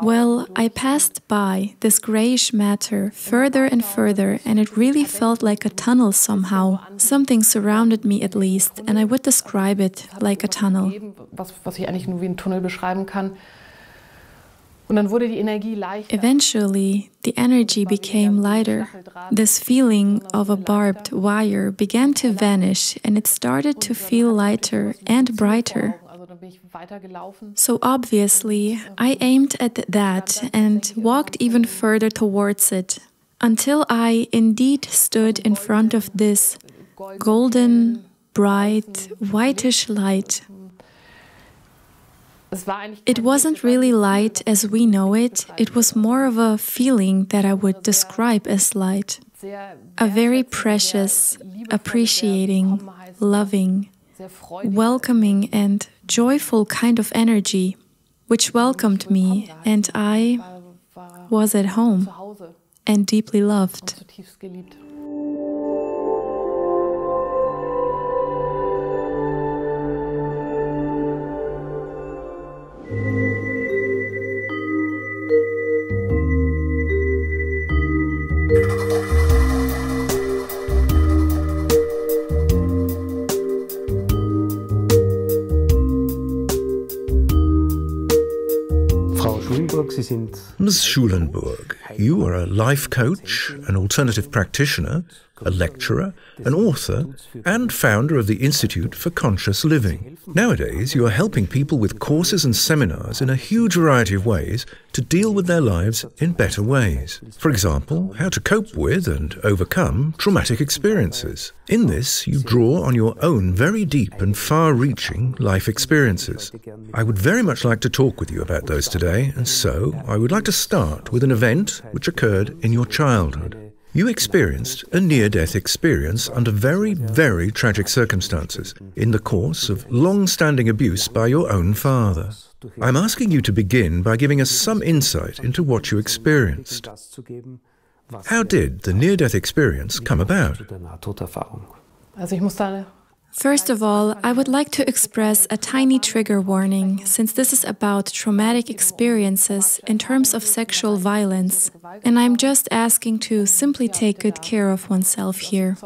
Well, I passed by this grayish matter further and further, and it really felt like a tunnel somehow. Something surrounded me at least, and I would describe it like a tunnel. Was ich eigentlich nur wie ein Tunnel beschreiben kann. Und dann wurde die Energie leichter. Eventually, the energy became lighter. This feeling of a barbed wire began to vanish, and it started to feel lighter and brighter. So obviously, I aimed at that and walked even further towards it, until I indeed stood in front of this golden, bright, whitish light. It wasn't really light as we know it, it was more of a feeling that I would describe as light. A very precious, appreciating, loving, welcoming and joyful kind of energy, which welcomed me, and I was at home and deeply loved. Ms. Schulenburg, you are a life coach, an alternative practitioner, a lecturer, an author, and founder of the Institute for Conscious Living. Nowadays, you are helping people with courses and seminars in a huge variety of ways to deal with their lives in better ways. For example, how to cope with and overcome traumatic experiences. In this, you draw on your own very deep and far-reaching life experiences. I would very much like to talk with you about those today, and so I would like to start with an event which occurred in your childhood. You experienced a near-death experience under very, very tragic circumstances in the course of long-standing abuse by your own father. I'm asking you to begin by giving us some insight into what you experienced. How did the near-death experience come about? First of all, I would like to express a tiny trigger warning, since this is about traumatic experiences in terms of sexual violence, and I'm just asking to simply take good care of oneself here.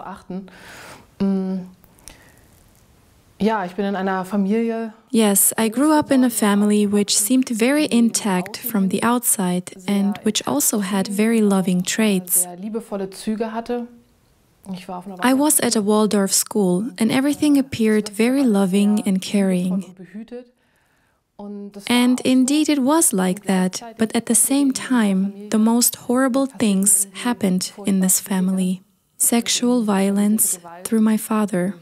Yes, I grew up in a family which seemed very intact from the outside and which also had very loving traits. I was at a Waldorf school, and everything appeared very loving and caring. And indeed it was like that, but at the same time, the most horrible things happened in this family. Sexual violence through my father.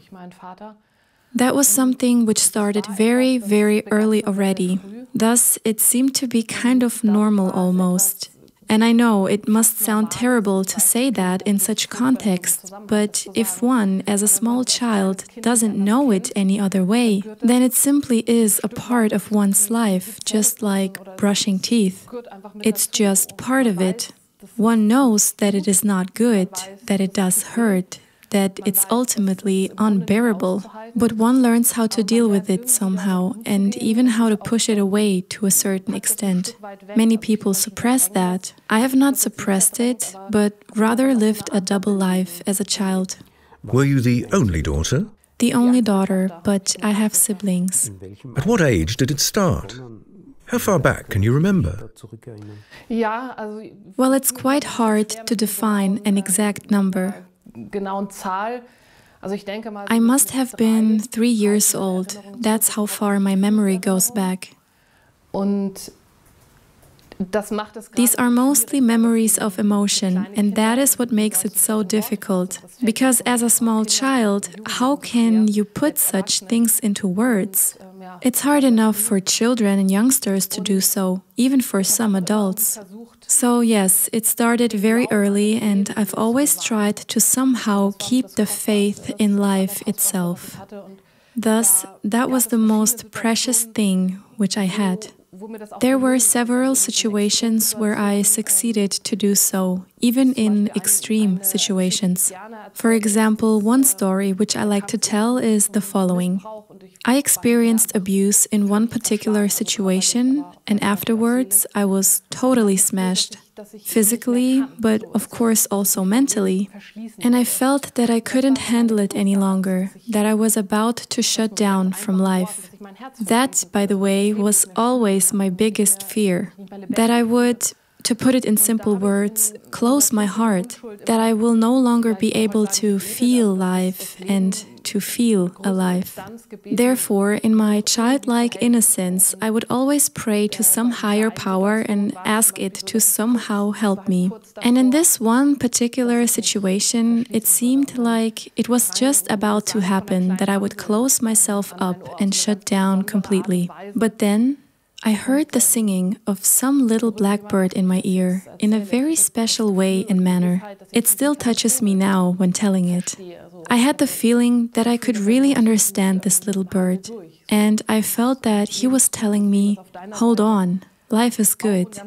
That was something which started very, very early already. Thus, it seemed to be kind of normal almost. And I know it must sound terrible to say that in such context, but if one, as a small child, doesn't know it any other way, then it simply is a part of one's life, just like brushing teeth. It's just part of it. One knows that it is not good, that it does hurt, that it's ultimately unbearable, but one learns how to deal with it somehow and even how to push it away to a certain extent. Many people suppress that. I have not suppressed it, but rather lived a double life as a child. Were you the only daughter? The only daughter, but I have siblings. At what age did it start? How far back can you remember? Well, it's quite hard to define an exact number. I must have been 3 years old. That's how far my memory goes back. These are mostly memories of emotion, and that is what makes it so difficult. Because as a small child, how can you put such things into words? It's hard enough for children and youngsters to do so, even for some adults. So yes, it started very early, and I've always tried to somehow keep the faith in life itself. Thus, that was the most precious thing which I had. There were several situations where I succeeded to do so, even in extreme situations. For example, one story which I like to tell is the following. I experienced abuse in one particular situation, and afterwards I was totally smashed, physically, but of course also mentally. And I felt that I couldn't handle it any longer, that I was about to shut down from life. That, by the way, was always my biggest fear, that I would, to put it in simple words, close my heart, that I will no longer be able to feel life and to feel alive. Therefore, in my childlike innocence, I would always pray to some higher power and ask it to somehow help me. And in this one particular situation, it seemed like it was just about to happen that I would close myself up and shut down completely. But then I heard the singing of some little blackbird in my ear in a very special way and manner. It still touches me now when telling it. I had the feeling that I could really understand this little bird, and I felt that he was telling me, "Hold on, life is good.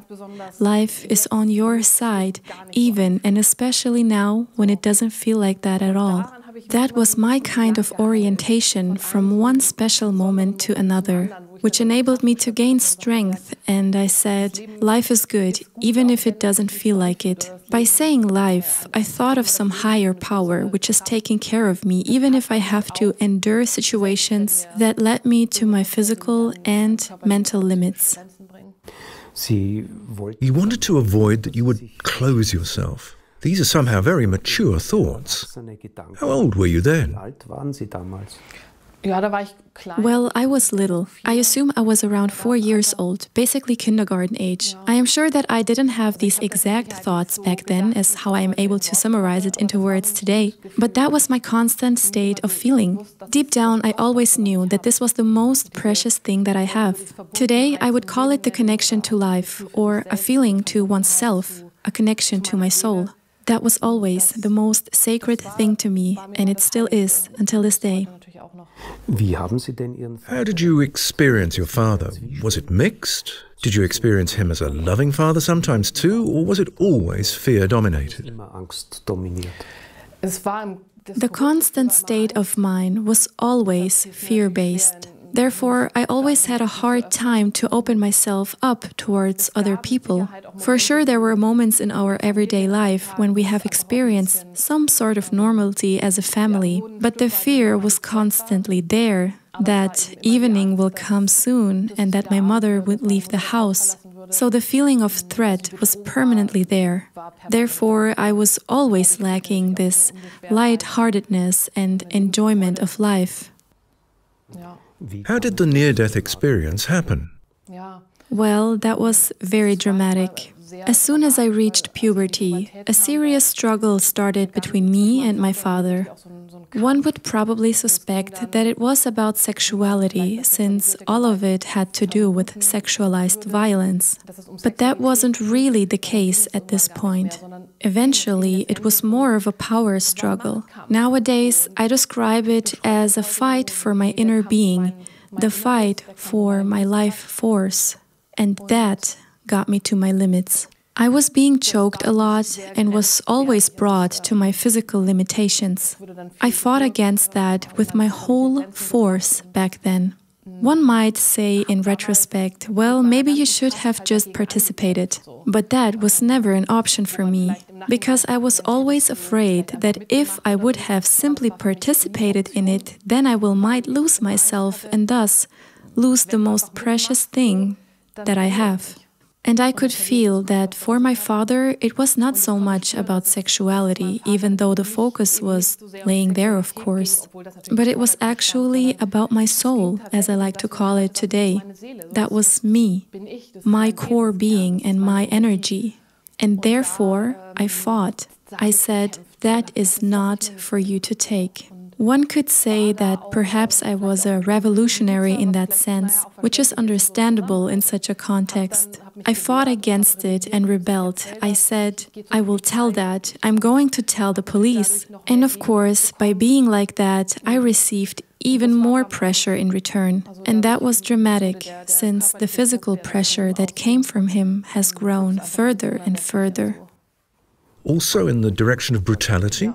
Life is on your side, even and especially now when it doesn't feel like that at all." That was my kind of orientation from one special moment to another, which enabled me to gain strength, and I said, life is good, even if it doesn't feel like it. By saying life, I thought of some higher power which is taking care of me, even if I have to endure situations that led me to my physical and mental limits. You wanted to avoid that you would close yourself. These are somehow very mature thoughts. How old were you then? Well, I was little. I assume I was around 4 years old, basically kindergarten age. I am sure that I didn't have these exact thoughts back then as how I am able to summarize it into words today. But that was my constant state of feeling. Deep down, I always knew that this was the most precious thing that I have. Today, I would call it the connection to life, or a feeling to oneself, a connection to my soul. That was always the most sacred thing to me, and it still is until this day. How did you experience your father? Was it mixed? Did you experience him as a loving father sometimes too, or was it always fear-dominated? The constant state of mine was always fear-based. Therefore, I always had a hard time to open myself up towards other people. For sure, there were moments in our everyday life when we have experienced some sort of normality as a family, but the fear was constantly there, that evening will come soon and that my mother would leave the house. So the feeling of threat was permanently there. Therefore, I was always lacking this light-heartedness and enjoyment of life. How did the near-death experience happen? Well, that was very dramatic. As soon as I reached puberty, a serious struggle started between me and my father. One would probably suspect that it was about sexuality, since all of it had to do with sexualized violence. But that wasn't really the case at this point. Eventually, it was more of a power struggle. Nowadays, I describe it as a fight for my inner being, the fight for my life force. And that got me to my limits. I was being choked a lot and was always brought to my physical limitations. I fought against that with my whole force back then. One might say in retrospect, well, maybe you should have just participated. But that was never an option for me, because I was always afraid that if I would have simply participated in it, then I might lose myself and thus lose the most precious thing that I have. And I could feel that for my father, it was not so much about sexuality, even though the focus was laying there, of course. But it was actually about my soul, as I like to call it today. That was me, my core being and my energy. And therefore, I fought. I said, that is not for you to take. One could say that perhaps I was a revolutionary in that sense, which is understandable in such a context. I fought against it and rebelled. I said, I will tell that. I'm going to tell the police. And of course, by being like that, I received even more pressure in return. And that was dramatic, since the physical pressure that came from him has grown further and further. Also in the direction of brutality?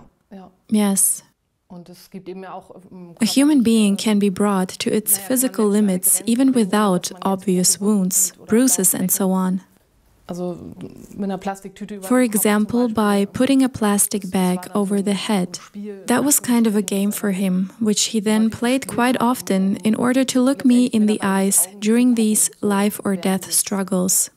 Yes. A human being can be brought to its physical limits even without obvious wounds, bruises, and so on. For example, by putting a plastic bag over the head. That was kind of a game for him, which he then played quite often in order to look me in the eyes during these life or death struggles.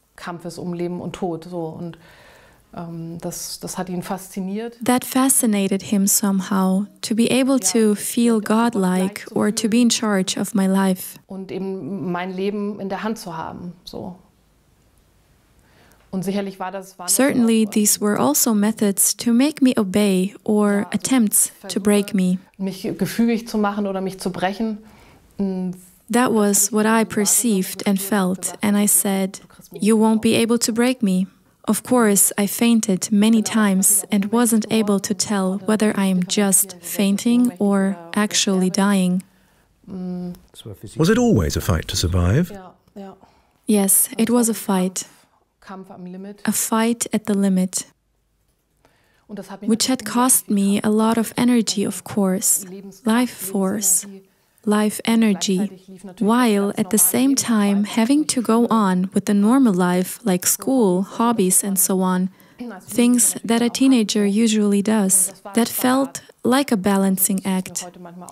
That fascinated him somehow, to be able to feel godlike or to be in charge of my life. Certainly, these were also methods to make me obey or attempts to break me. That was what I perceived and felt, and I said, "You won't be able to break me." Of course, I fainted many times and wasn't able to tell whether I am just fainting or actually dying. Was it always a fight to survive? Yes, it was a fight. A fight at the limit, which had cost me a lot of energy, of course, life force, life energy, while at the same time having to go on with the normal life like school, hobbies, and so on, things that a teenager usually does. That felt like a balancing act.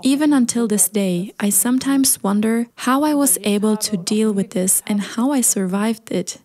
Even until this day, I sometimes wonder how I was able to deal with this and how I survived it.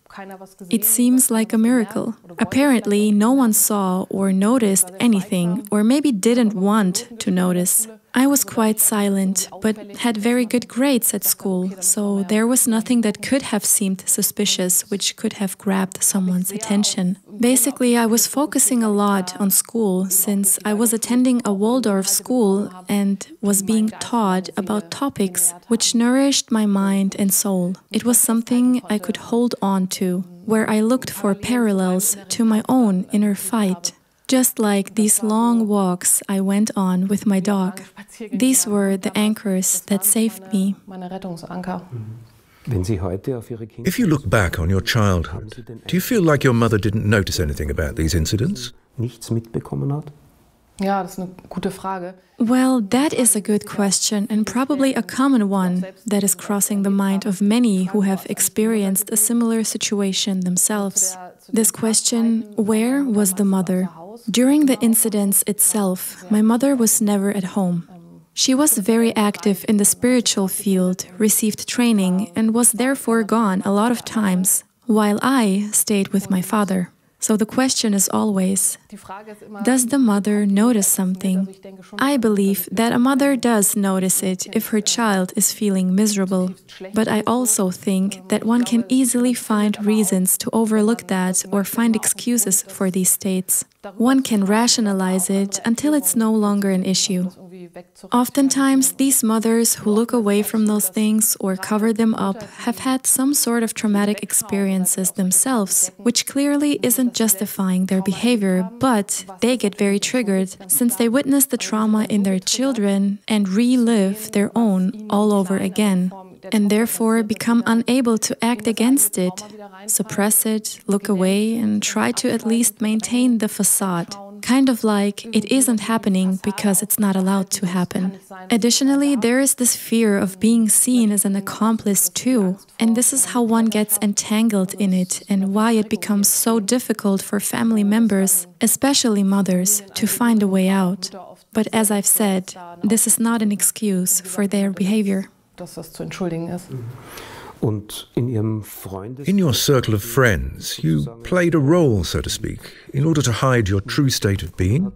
It seems like a miracle. Apparently, no one saw or noticed anything, or maybe didn't want to notice. I was quite silent, but had very good grades at school, so there was nothing that could have seemed suspicious which could have grabbed someone's attention. Basically, I was focusing a lot on school, since I was attending a Waldorf school and was being taught about topics which nourished my mind and soul. It was something I could hold on to, where I looked for parallels to my own inner fight. Just like these long walks I went on with my dog. These were the anchors that saved me. If you look back on your childhood, do you feel like your mother didn't notice anything about these incidents? Well, that is a good question and probably a common one that is crossing the mind of many who have experienced a similar situation themselves. This question, where was the mother? During the incidents itself, my mother was never at home. She was very active in the spiritual field, received training, and was therefore gone a lot of times, while I stayed with my father. So the question is always, does the mother notice something? I believe that a mother does notice it if her child is feeling miserable. But I also think that one can easily find reasons to overlook that or find excuses for these states. One can rationalize it until it's no longer an issue. Oftentimes, these mothers who look away from those things or cover them up have had some sort of traumatic experiences themselves, which clearly isn't justifying their behavior, but they get very triggered since they witness the trauma in their children and relive their own all over again, and therefore become unable to act against it, suppress it, look away, and try to at least maintain the facade. Kind of like it isn't happening because it's not allowed to happen. Additionally, there is this fear of being seen as an accomplice too, and this is how one gets entangled in it and why it becomes so difficult for family members, especially mothers, to find a way out. But as I've said, this is not an excuse for their behavior. In your circle of friends, you played a role, so to speak, in order to hide your true state of being?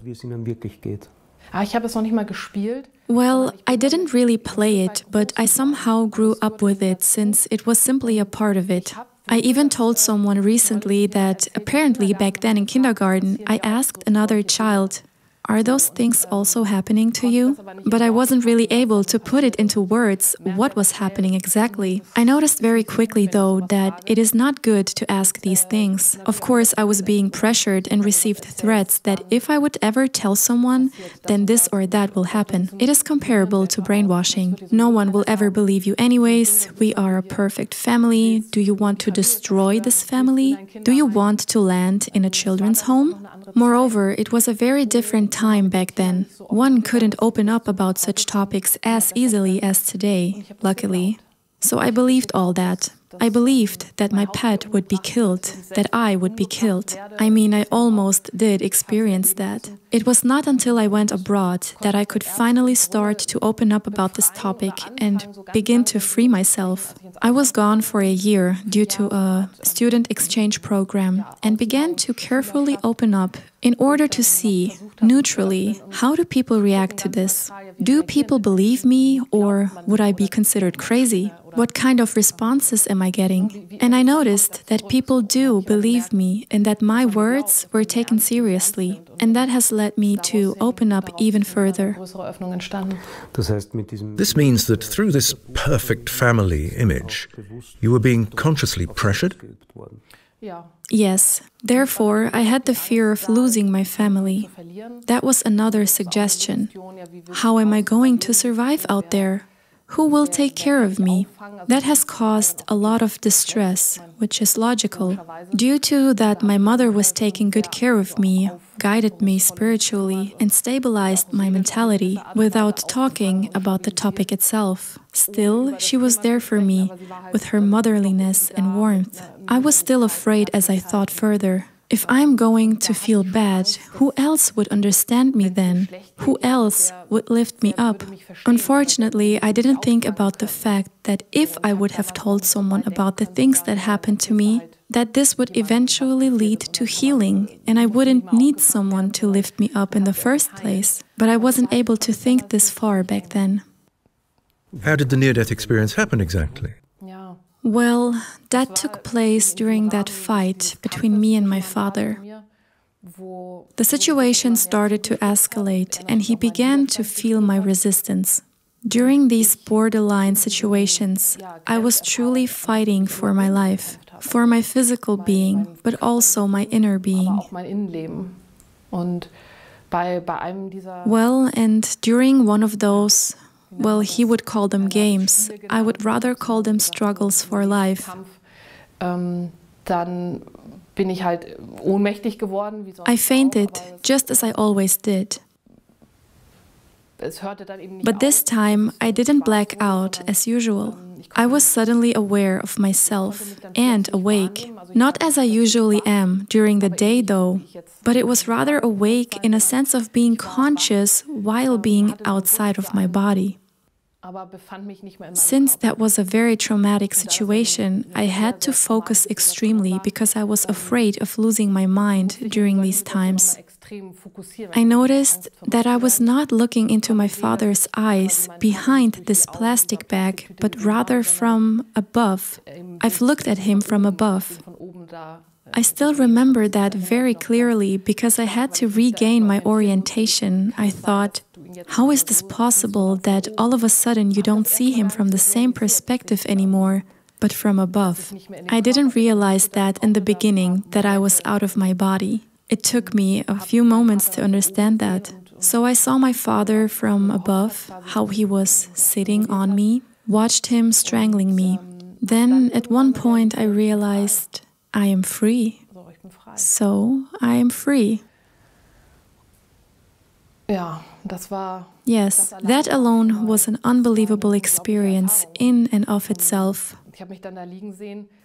Well, I didn't really play it, but I somehow grew up with it since it was simply a part of it. I even told someone recently that apparently back then in kindergarten, I asked another child, "Are those things also happening to you?" But I wasn't really able to put it into words what was happening exactly. I noticed very quickly, though, that it is not good to ask these things. Of course, I was being pressured and received threats that if I would ever tell someone, then this or that will happen. It is comparable to brainwashing. No one will ever believe you anyways. We are a perfect family. Do you want to destroy this family? Do you want to land in a children's home? Moreover, it was a very different time back then. One couldn't open up about such topics as easily as today, luckily. So I believed all that. I believed that my pet would be killed, that I would be killed. I mean, I almost did experience that. It was not until I went abroad that I could finally start to open up about this topic and begin to free myself. I was gone for a year due to a student exchange program and began to carefully open up in order to see, neutrally, how do people react to this? Do people believe me, or would I be considered crazy? What kind of responses am I getting? And I noticed that people do believe me and that my words were taken seriously. And that has led me to open up even further. This means that through this perfect family image, you were being consciously pressured? Yes. Therefore, I had the fear of losing my family. That was another suggestion. How am I going to survive out there? Who will take care of me? That has caused a lot of distress, which is logical. Due to that, my mother was taking good care of me, guided me spiritually, and stabilized my mentality without talking about the topic itself. Still, she was there for me, with her motherliness and warmth. I was still afraid as I thought further. If I'm going to feel bad, who else would understand me then? Who else would lift me up? Unfortunately, I didn't think about the fact that if I would have told someone about the things that happened to me, that this would eventually lead to healing, and I wouldn't need someone to lift me up in the first place. But I wasn't able to think this far back then. How did the near-death experience happen exactly? Well, that took place during that fight between me and my father. The situation started to escalate, and he began to feel my resistance. During these borderline situations, I was truly fighting for my life, for my physical being, but also my inner being. Well, and during one of those, well, he would call them games. I would rather call them struggles for life. I fainted, just as I always did. But this time, I didn't black out as usual. I was suddenly aware of myself and awake. Not as I usually am during the day, though, but it was rather awake in a sense of being conscious while being outside of my body. Since that was a very traumatic situation, I had to focus extremely because I was afraid of losing my mind during these times. I noticed that I was not looking into my father's eyes behind this plastic bag, but rather from above. I've looked at him from above. I still remember that very clearly because I had to regain my orientation. I thought, how is this possible that all of a sudden you don't see him from the same perspective anymore, but from above? I didn't realize that in the beginning, that I was out of my body. It took me a few moments to understand that. So I saw my father from above, how he was sitting on me, watched him strangling me. Then at one point I realized I am free. So I am free. Yes, that alone was an unbelievable experience in and of itself.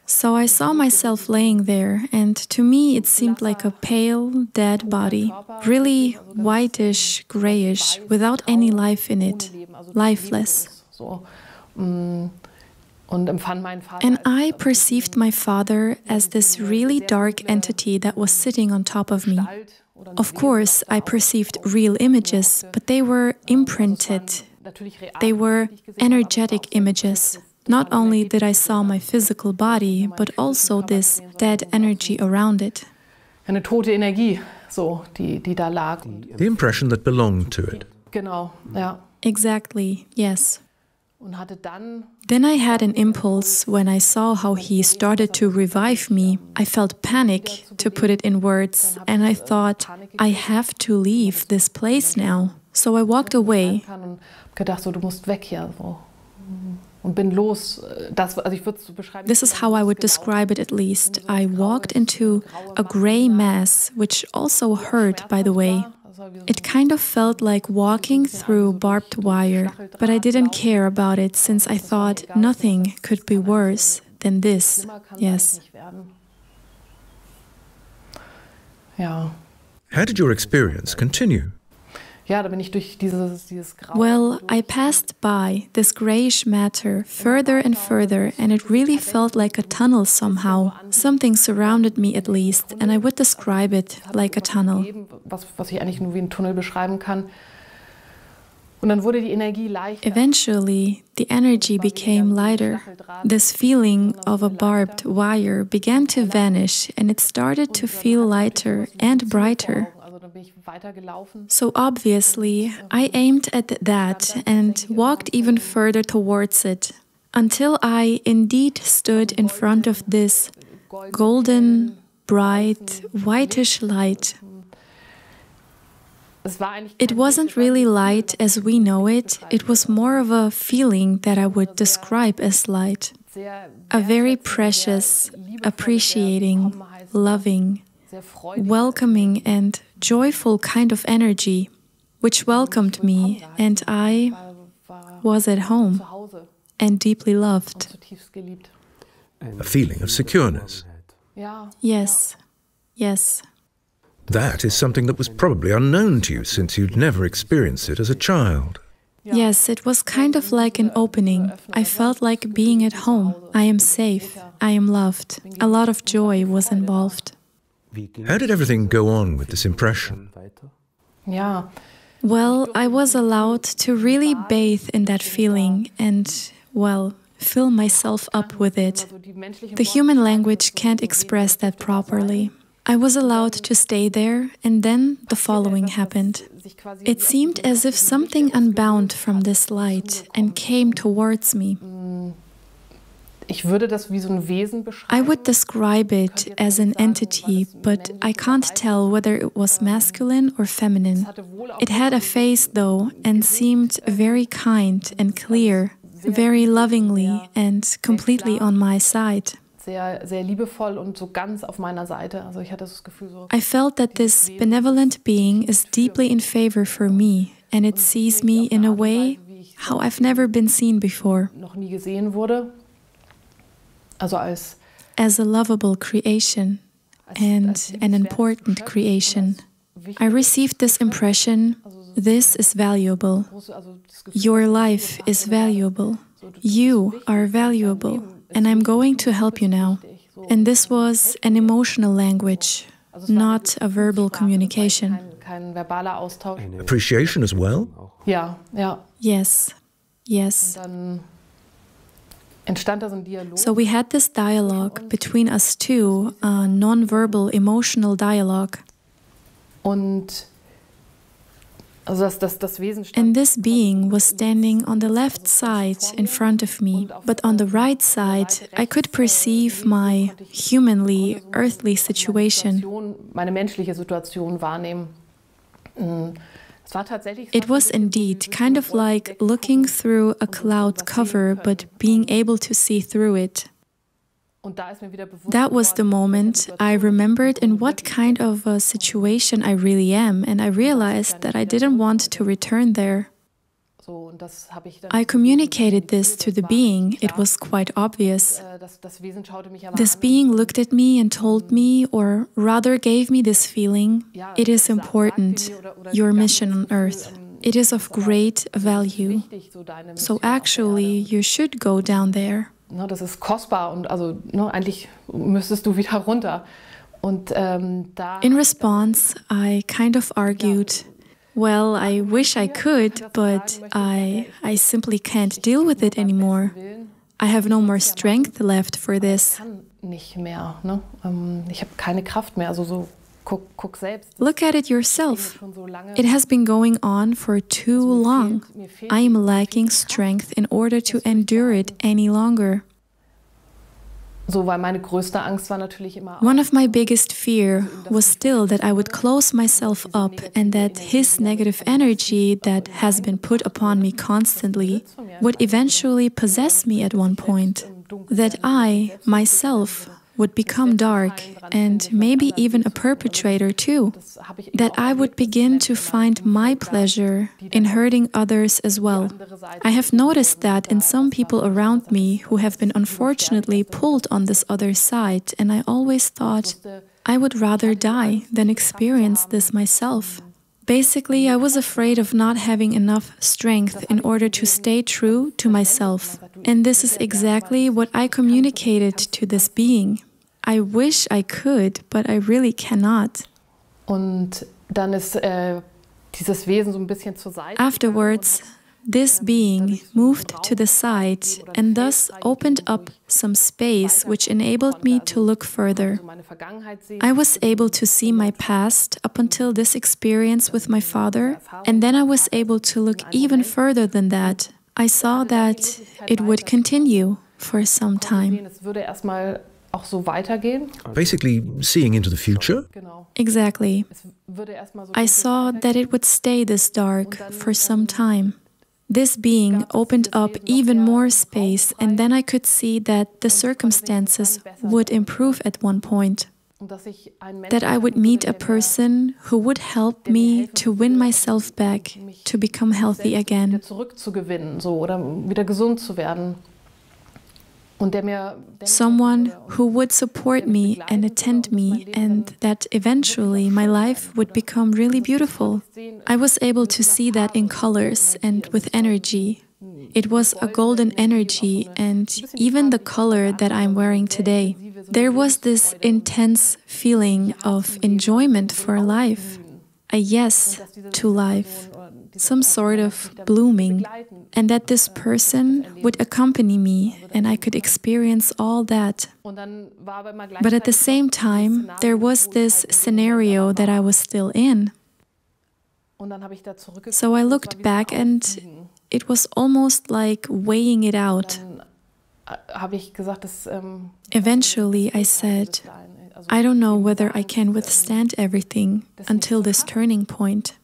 So I saw myself laying there, and to me it seemed like a pale, dead body, really whitish, grayish, without any life in it, lifeless. And I perceived my father as this really dark entity that was sitting on top of me. Of course, I perceived real images, but they were imprinted. They were energetic images. Not only did I saw my physical body, but also this dead energy around it. The impression that belonged to it. Exactly, yes. Then I had an impulse when I saw how he started to revive me. I felt panic, to put it in words, and I thought, I have to leave this place now. So I walked away. This is how I would describe it at least. I walked into a gray mass, which also hurt, by the way. It kind of felt like walking through barbed wire, but I didn't care about it since I thought nothing could be worse than this. Yes. Ja. How did your experience continue? Ja, da bin ich durch dieses Grau. Well, I passed by this grayish matter further and further, and it really felt like a tunnel somehow. Something surrounded me at least, and I would describe it like a tunnel. Was ich eigentlich nur wie ein Tunnel beschreiben kann. Und dann wurde die Energie leichter. Eventually, the energy became lighter. This feeling of a barbed wire began to vanish, and it started to feel lighter and brighter. So obviously, I aimed at that and walked even further towards it, until I indeed stood in front of this golden, bright, whitish light. It wasn't really light as we know it, it was more of a feeling that I would describe as light. A very precious, appreciating, loving, welcoming and joyful kind of energy, which welcomed me, and I was at home and deeply loved. A feeling of secureness. Yes, yes. That is something that was probably unknown to you since you'd never experienced it as a child. Yes, it was kind of like an opening. I felt like being at home. I am safe. I am loved. A lot of joy was involved. How did everything go on with this impression? Ja. Well, I was allowed to really bathe in that feeling and, well, fill myself up with it. The human language can't express that properly. I was allowed to stay there, and then the following happened. It seemed as if something unbound from this light and came towards me. Ich würde das wie so ein Wesen beschreiben. I would describe it as an entity, but I can't tell whether it was masculine or feminine. It had a face, though, and seemed very kind and clear, very lovingly and completely on my side. Sehr, sehr liebevoll und so ganz auf meiner Seite. Also ich hatte das Gefühl so. I felt that this benevolent being is deeply in favor for me, and it sees me in a way how I've never been seen before. Noch nie gesehen wurde. Also als a lovable creation and an important creation. I received this impression, this is valuable. Your life is valuable. You are valuable, and I'm going to help you now. And this was an emotional language, not a verbal communication. kein verbaler Austausch. Appreciation as well? Ja, ja. Yes, yes. Dann entstand da so ein Dialog. So we had this dialogue between us two, a non-verbal emotional dialogue. Und also das Wesen stand. And this being was standing on the left side in front of me, but on the right side I could perceive my humanly, earthly situation. Meine menschliche Situation wahrnehmen. Es war tatsächlich. It was indeed kind of like looking through a cloud cover, but being able to see through it. Und da ist mir wieder bewusst That was the moment I remembered in what kind of a situation I really am, and I realized that I didn't want to return there. so, und das habe ich dann. I communicated this to the being. It was quite obvious. Das Wesen schaute mich aber This an. being looked at me and told me, or rather gave me this feeling, it is important, your mission on earth. It is of great value. Wichtig, so deine So Mission auf der actually, you should go down there. Ne, das ist kostbar und also eigentlich müsstest du wieder runter. Und da. In response, I kind of argued, well, I wish I could, but I simply can't deal with it anymore. I have no more strength left for this. Kann nicht mehr. Ne? Ich habe keine Kraft mehr. Also so guck selbst. Look at it yourself. Schon so lange. It has been going on for too long. I am lacking strength in order to endure it any longer. So, weil meine größte Angst war natürlich immer. One of my biggest fear was still that I would close myself up and that his negative energy that has been put upon me constantly would eventually possess me at one point. That I, myself, would become dark and maybe even a perpetrator too. That I would begin to find my pleasure in hurting others as well. I have noticed that in some people around me who have been unfortunately pulled on this other side, and I always thought I would rather die than experience this myself. Basically, I was afraid of not having enough strength in order to stay true to myself. And this is exactly what I communicated to this being. I wish I could, but I really cannot. Und dann ist dieses Wesen so ein bisschen zur Seite. Afterwards, this being moved to the side and thus opened up some space which enabled me to look further. I was able to see my past up until this experience with my father, and then I was able to look even further than that. I saw that it would continue for some time. Es würde erstmal auch so weitergehen. Basically, seeing into the future? Genau. Exactly. Es würde erstmal so I saw that it would stay this dark for some time. This being opened up even more space, and then I could see that the circumstances would improve at one point. That I would meet a person who would help me to win myself back, to become healthy again. zurückzugewinnen, so, oder wieder gesund zu werden. Und der mir Someone who would support me and attend me, and that eventually my life would become really beautiful. I was able to see that in colors and with energy. It was a golden energy, and even the color that I'm wearing today. There was this intense feeling of enjoyment for life, a yes to life, some sort of blooming, and that this person would accompany me and I could experience all that. But at the same time, there was this scenario that I was still in. So I looked back and it was almost like weighing it out. Eventually, I said, I don't know whether I can withstand everything until this turning point.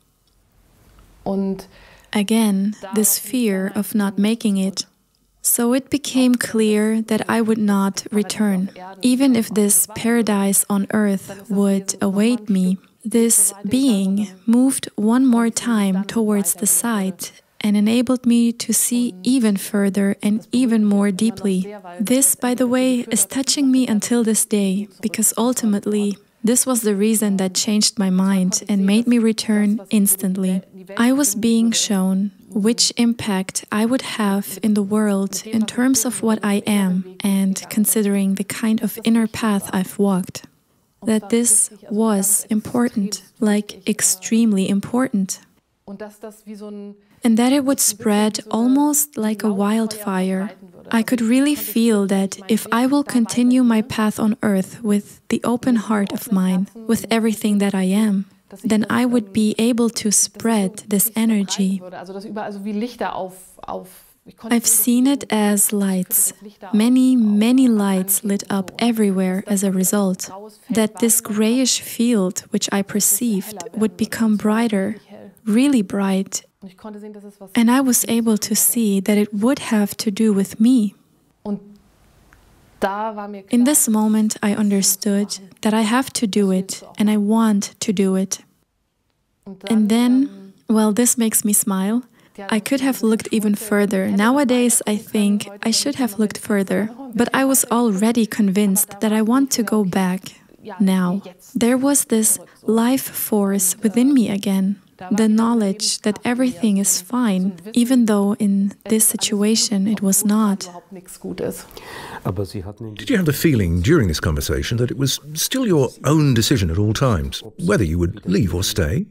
Again, this fear of not making it. So it became clear that I would not return. Even if this paradise on earth would await me, this being moved one more time towards the side and enabled me to see even further and even more deeply. This, by the way, is touching me until this day, because ultimately, this was the reason that changed my mind and made me return instantly. I was being shown which impact I would have in the world in terms of what I am and considering the kind of inner path I've walked. That this was important, like extremely important. And that it would spread almost like a wildfire. I could really feel that if I will continue my path on earth with the open heart of mine, with everything that I am, then I would be able to spread this energy. I've seen it as lights. Many, many lights lit up everywhere as a result. That this grayish field, which I perceived, would become brighter, really bright. And I was able to see that it would have to do with me. In this moment, I understood that I have to do it, and I want to do it. And then, well, this makes me smile. I could have looked even further. Nowadays, I think I should have looked further. But I was already convinced that I want to go back now. There was this life force within me again. The knowledge that everything is fine, even though in this situation it was not. Did you have the feeling during this conversation that it was still your own decision at all times, whether you would leave or stay?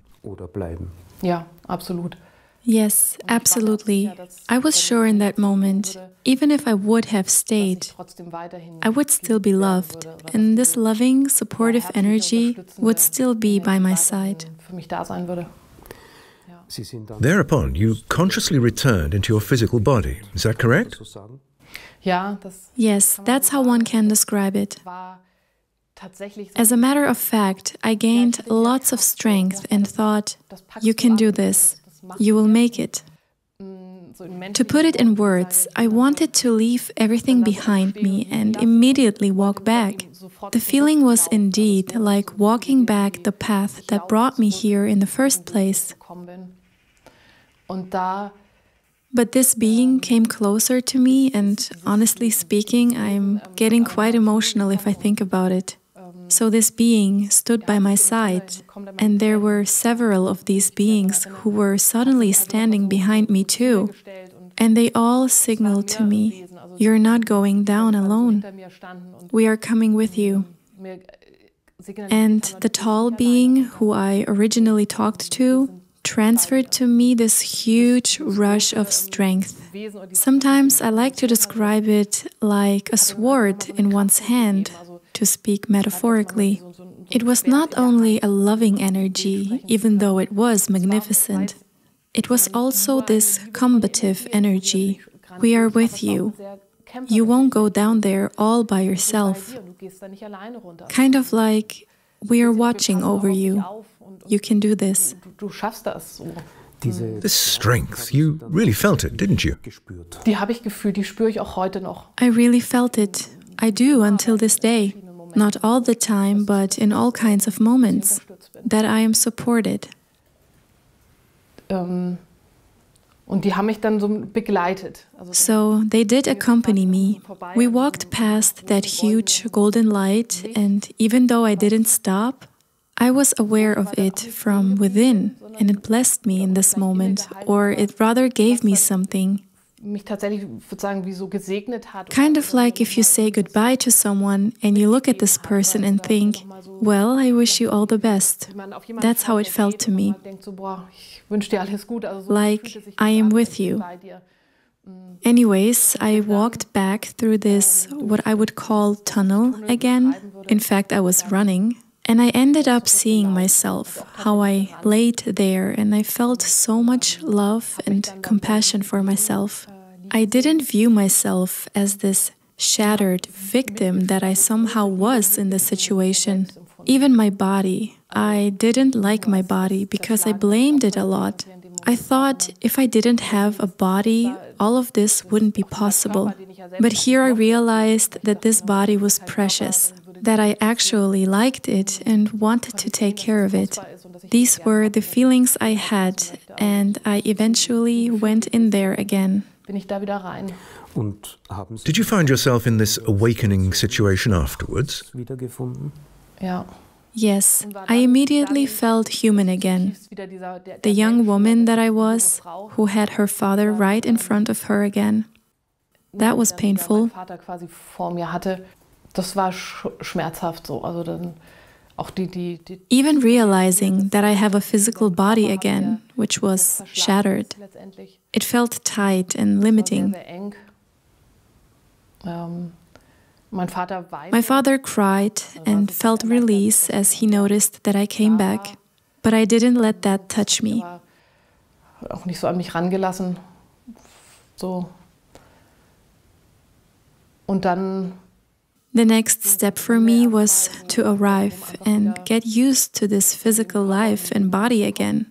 Ja, absolut. Yes, absolutely. I was sure in that moment, even if I would have stayed, I would still be loved, and this loving, supportive energy would still be by my side. Thereupon, you consciously returned into your physical body. Is that correct? Yes, that's how one can describe it. As a matter of fact, I gained lots of strength and thought, you can do this, you will make it. To put it in words, I wanted to leave everything behind me and immediately walk back. The feeling was indeed like walking back the path that brought me here in the first place. But this being came closer to me, and honestly speaking, I'm getting quite emotional if I think about it. So this being stood by my side, and there were several of these beings who were suddenly standing behind me too. And they all signaled to me, "You're not going down alone. We are coming with you." And the tall being who I originally talked to transferred to me this huge rush of strength. Sometimes I like to describe it like a sword in one's hand, to speak metaphorically. It was not only a loving energy, even though it was magnificent. It was also this combative energy. We are with you. You won't go down there all by yourself. Kind of like, we are watching over you. You can do this. This strength, you really felt it, didn't you? Die habe ich gefühlt, die spüre ich auch heute noch. I really felt it. I do until this day. Not all the time, but in all kinds of moments, that I am supported. Und die haben mich dann so begleitet. So they did accompany me. We walked past that huge golden light, and even though I didn't stop, I was aware of it from within, and it blessed me in this moment, or it rather gave me something. Mich tatsächlich, würde sagen, wie so gesegnet hat. Kind of like if you say goodbye to someone and you look at this person and think, well, I wish you all the best. That's how it felt to me. Like, I am with you. Anyways, I walked back through this, what I would call tunnel again. In fact, I was running. And I ended up seeing myself, how I laid there, and I felt so much love and compassion for myself. I didn't view myself as this shattered victim that I somehow was in this situation. Even my body. I didn't like my body because I blamed it a lot. I thought if I didn't have a body, all of this wouldn't be possible. But here I realized that this body was precious, that I actually liked it and wanted to take care of it. These were the feelings I had, and I eventually went in there again. Did you find yourself in this awakening situation afterwards? Ja. Yes, I immediately felt human again. The young woman that I was, who had her father right in front of her again. That was painful. Das war schmerzhaft so. Also dann auch die Even realizing that I have a physical body again, which was shattered, it felt tight and limiting. My father cried and felt release as he noticed that I came back, but I didn't let that touch me. Auch nicht so an mich rangelassen. So. Und dann the next step for me was to arrive and get used to this physical life and body again,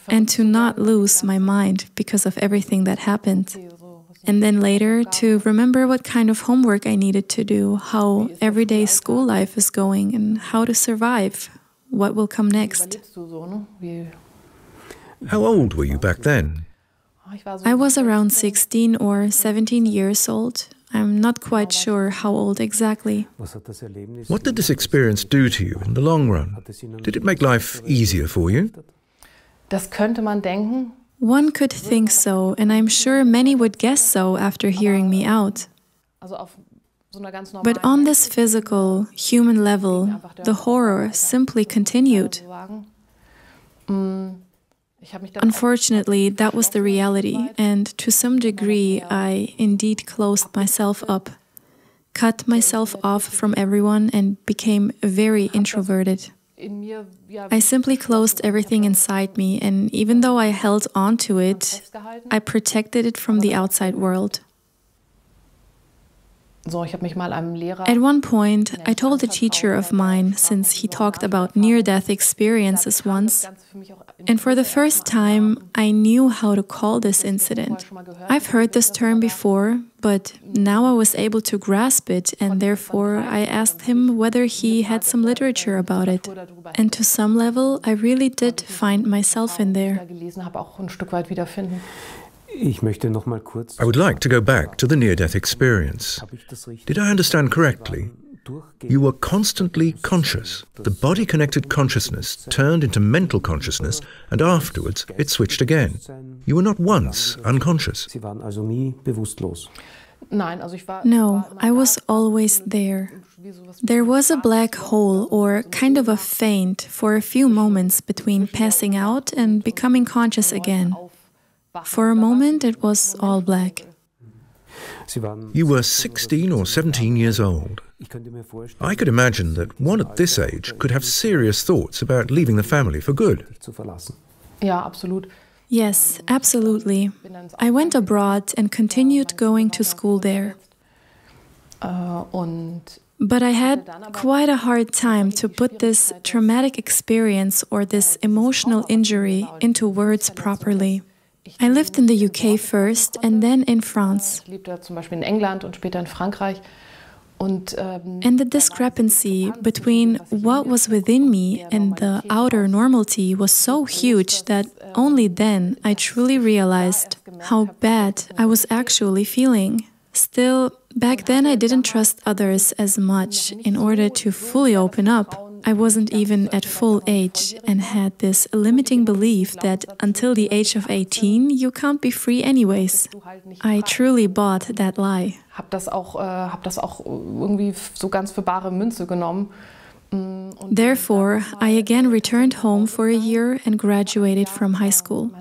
and to not lose my mind because of everything that happened. And then later to remember what kind of homework I needed to do, how everyday school life is going, and how to survive, what will come next. How old were you back then? I was around 16 or 17 years old. I'm not quite sure how old exactly. What did this experience do to you in the long run? Did it make life easier for you? Das könnte man denken. One could think so, and I'm sure many would guess so after hearing me out. But on this physical, human level, the horror simply continued. Unfortunately, that was the reality, and to some degree, I indeed closed myself up, cut myself off from everyone, and became very introverted. I simply closed everything inside me, and even though I held on to it, I protected it from the outside world. At one point, I told a teacher of mine, since he talked about near-death experiences once, and for the first time, I knew how to call this incident. I've heard this term before, but now I was able to grasp it, and therefore I asked him whether he had some literature about it. And to some level, I really did find myself in there. I would like to go back to the near-death experience. Did I understand correctly? You were constantly conscious. The body-connected consciousness turned into mental consciousness, and afterwards it switched again. You were not once unconscious. No, I was always there. There was a black hole, or kind of a faint, for a few moments between passing out and becoming conscious again. For a moment, it was all black. You were 16 or 17 years old. I could imagine that one at this age could have serious thoughts about leaving the family for good. Yes, absolutely. I went abroad and continued going to school there. But I had quite a hard time to put this traumatic experience or this emotional injury into words properly. I lived in the UK first and then in France. And the discrepancy between what was within me and the outer normality was so huge that only then I truly realized how bad I was actually feeling. Still, back then I didn't trust others as much in order to fully open up. I wasn't even at full age and had this limiting belief that until the age of 18 you can't be free anyways. I truly bought that lie. Therefore, I again returned home for a year and graduated from high school.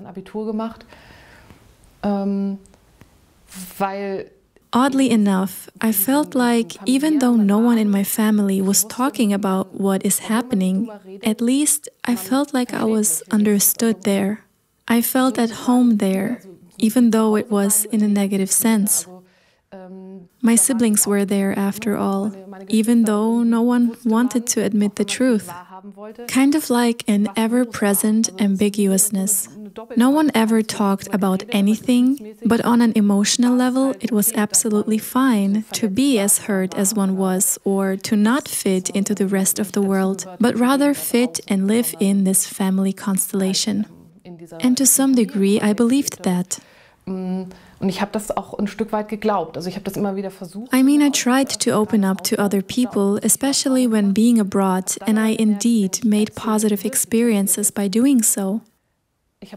Oddly enough, I felt like even though no one in my family was talking about what is happening, at least I felt like I was understood there. I felt at home there, even though it was in a negative sense. My siblings were there after all, even though no one wanted to admit the truth. Kind of like an ever-present ambiguousness. No one ever talked about anything, but on an emotional level, it was absolutely fine to be as hurt as one was, or to not fit into the rest of the world, but rather fit and live in this family constellation. And to some degree, I believed that. I mean, I tried to open up to other people, especially when being abroad, and I indeed made positive experiences by doing so.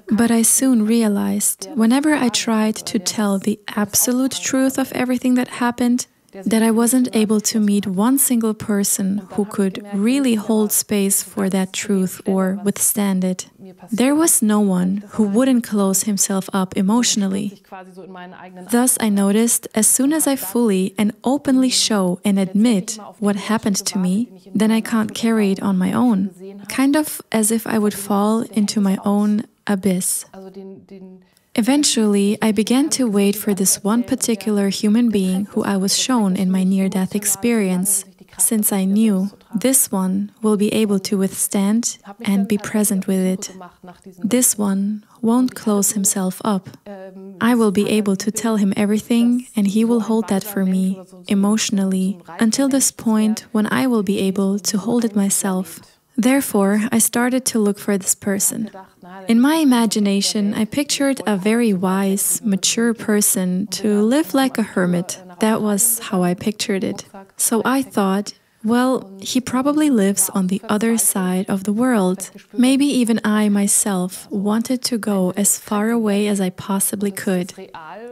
But I soon realized, whenever I tried to tell the absolute truth of everything that happened, that I wasn't able to meet one single person who could really hold space for that truth or withstand it. There was no one who wouldn't close himself up emotionally. Thus, I noticed, as soon as I fully and openly show and admit what happened to me, then I can't carry it on my own. Kind of as if I would fall into my own abyss. Eventually, I began to wait for this one particular human being who I was shown in my near-death experience, since I knew this one will be able to withstand and be present with it. This one won't close himself up. I will be able to tell him everything, and he will hold that for me, emotionally, until this point when I will be able to hold it myself. Therefore, I started to look for this person. In my imagination, I pictured a very wise, mature person to live like a hermit. That was how I pictured it. So I thought, well, he probably lives on the other side of the world. Maybe even I myself wanted to go as far away as I possibly could.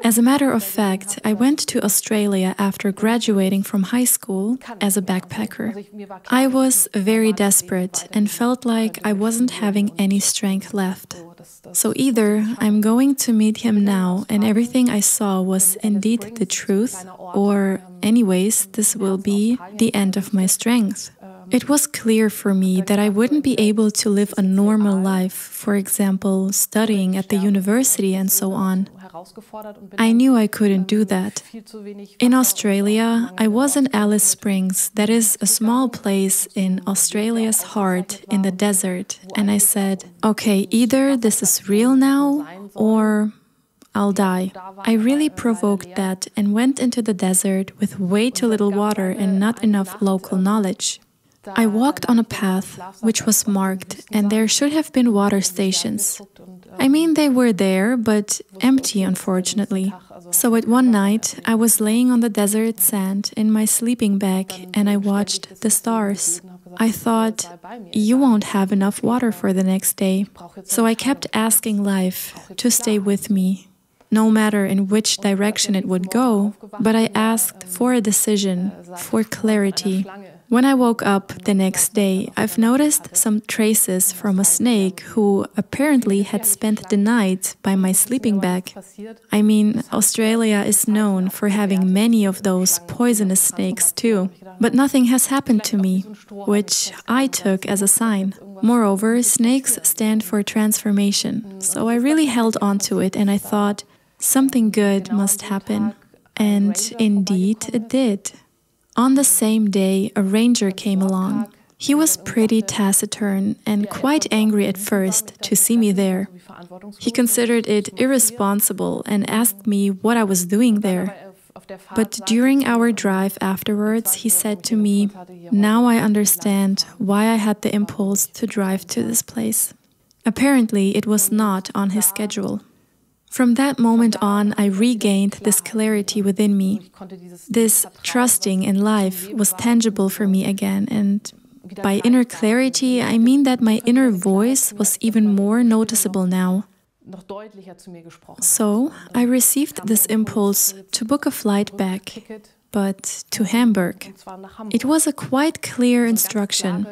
As a matter of fact, I went to Australia after graduating from high school as a backpacker. I was very desperate and felt like I wasn't having any strength left. So either I'm going to meet him now and everything I saw was indeed the truth, or anyways, this will be the end of my strength. It was clear for me that I wouldn't be able to live a normal life, for example, studying at the university and so on. I knew I couldn't do that. In Australia, I was in Alice Springs, that is a small place in Australia's heart in the desert, and I said, okay, either this is real now or I'll die. I really provoked that and went into the desert with way too little water and not enough local knowledge. I walked on a path which was marked, and there should have been water stations. I mean, they were there, but empty, unfortunately. So at one night, I was laying on the desert sand in my sleeping bag, and I watched the stars. I thought, you won't have enough water for the next day. So I kept asking life to stay with me, no matter in which direction it would go, but I asked for a decision, for clarity. When I woke up the next day, I've noticed some traces from a snake who apparently had spent the night by my sleeping bag. I mean, Australia is known for having many of those poisonous snakes too. But nothing has happened to me, which I took as a sign. Moreover, snakes stand for transformation, so I really held on to it and I thought, something good must happen. And indeed it did. On the same day, a ranger came along. He was pretty taciturn and quite angry at first to see me there. He considered it irresponsible and asked me what I was doing there. But during our drive afterwards, he said to me, now I understand why I had the impulse to drive to this place. Apparently, it was not on his schedule. From that moment on, I regained this clarity within me. This trusting in life was tangible for me again, and by inner clarity, I mean that my inner voice was even more noticeable now. So, I received this impulse to book a flight back, but to Hamburg. It was a quite clear instruction.